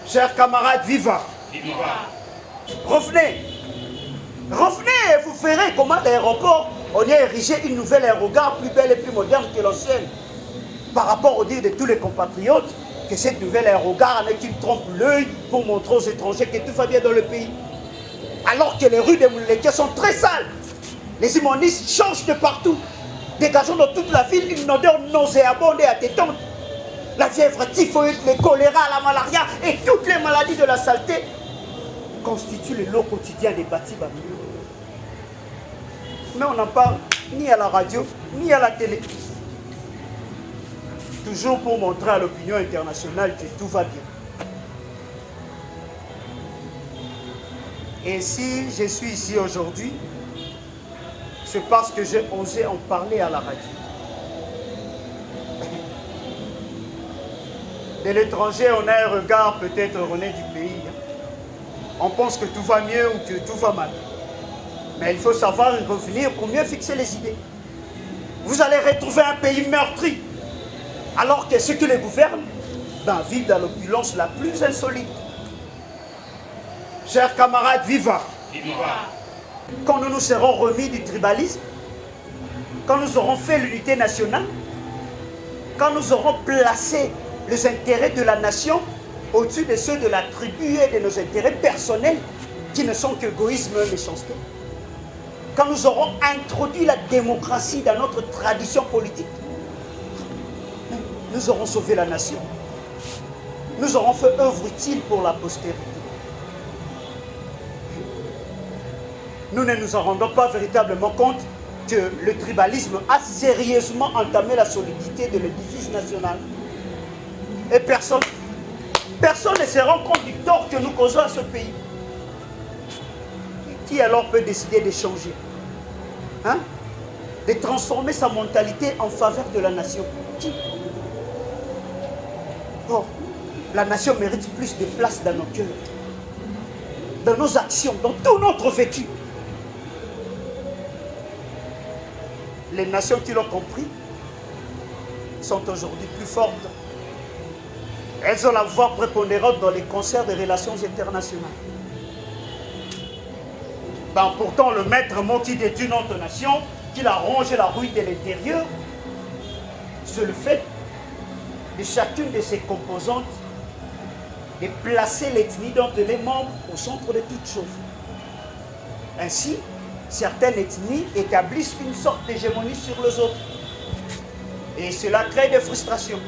Chers camarades, viva! Viva! Revenez! Revenez et vous verrez comment l'aéroport, on y a érigé une nouvelle aérogare plus belle et plus moderne que l'ancienne. Par rapport au dire de tous les compatriotes, que cette nouvelle aérogare n'est qu'une trompe l'œil pour montrer aux étrangers que tout va bien dans le pays. Alors que les rues de Mouleke sont très sales. Les immondices changent de partout, dégageant dans toute la ville une odeur nauséabonde et attêtante. La fièvre typhoïde, le choléra, la malaria et toutes les maladies de la saleté constituent le lot quotidien des bâtiments. Mais on n'en parle ni à la radio, ni à la télé. Toujours pour montrer à l'opinion internationale que tout va bien. Et si je suis ici aujourd'hui, c'est parce que j'ai osé en parler à la radio. De l'étranger, on a un regard peut-être erroné du pays. On pense que tout va mieux ou que tout va mal. Mais il faut savoir y revenir pour mieux fixer les idées. Vous allez retrouver un pays meurtri, alors que ceux qui les gouvernent vivent dans l'opulence la plus insolite. Chers camarades, viva! Viva! Quand nous nous serons remis du tribalisme, quand nous aurons fait l'unité nationale, quand nous aurons placé les intérêts de la nation au-dessus de ceux de la tribu et de nos intérêts personnels, qui ne sont qu'égoïsme et méchanceté, quand nous aurons introduit la démocratie dans notre tradition politique, nous aurons sauvé la nation. Nous aurons fait œuvre utile pour la postérité. Nous ne nous en rendons pas véritablement compte que le tribalisme a sérieusement entamé la solidité de l'édifice national. Et personne ne se rend compte du tort que nous causons à ce pays. Qui alors peut décider de changer? De transformer sa mentalité en faveur de la nation? Qui? Oh, la nation mérite plus de place dans nos cœurs, dans nos actions, dans tout notre vécu. Les nations qui l'ont compris sont aujourd'hui plus fortes. Elles ont la voix prépondérante dans les concerts des relations internationales. Pourtant, le maître mot qui détruit notre nation, qui la ronge et la rouille de l'intérieur, c'est le fait de chacune de ses composantes de placer l'ethnie dont elle est membre au centre de toute chose. Ainsi, certaines ethnies établissent une sorte d'hégémonie sur les autres. Et cela crée des frustrations.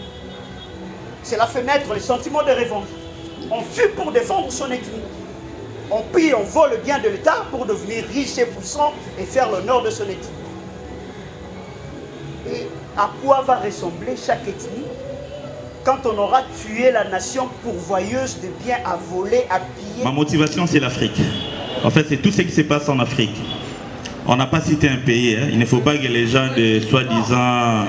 Cela fait naître le sentiment de revanche. On fuit pour défendre son ethnie. On pille, on vole le bien de l'État pour devenir riche et puissant et faire l'honneur de son ethnie. Et à quoi va ressembler chaque ethnie quand on aura tué la nation pourvoyeuse de biens à voler, à piller? Ma motivation, c'est l'Afrique. En fait, c'est tout ce qui se passe en Afrique. On n'a pas cité un pays. Il ne faut pas que les gens de soi-disant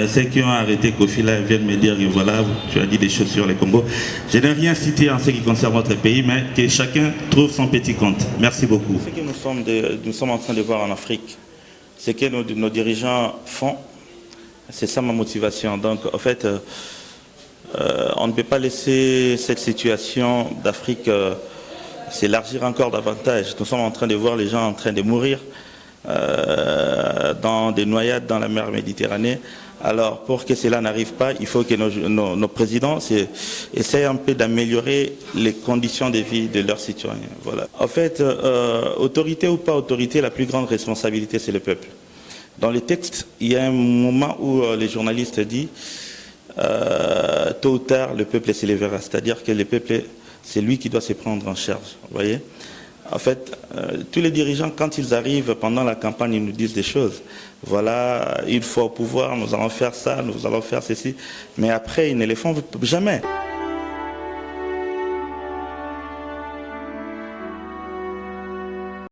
ceux qui ont arrêté Kofi là viennent me dire que voilà, tu as dit des choses sur les Congo. Je n'ai rien cité en ce qui concerne notre pays, mais que chacun trouve son petit compte. Merci beaucoup. Ce que nous sommes en train de voir en Afrique, ce que nos dirigeants font, c'est ça ma motivation. Donc, en fait, on ne peut pas laisser cette situation d'Afrique s'élargir encore davantage. Nous sommes en train de voir les gens en train de mourir dans des noyades dans la mer Méditerranée. Alors, pour que cela n'arrive pas, il faut que nos présidents essayent un peu d'améliorer les conditions de vie de leurs citoyens. Voilà. En fait, autorité ou pas autorité, la plus grande responsabilité, c'est le peuple. Dans les textes, il y a un moment où les journalistes disent tôt ou tard, le peuple s'élèvera. C'est-à-dire que le peuple, c'est lui qui doit se prendre en charge. Vous voyez ? En fait, tous les dirigeants, quand ils arrivent pendant la campagne, ils nous disent des choses. Voilà, une fois au pouvoir, nous allons faire ça, nous allons faire ceci. Mais après, ils ne les font jamais.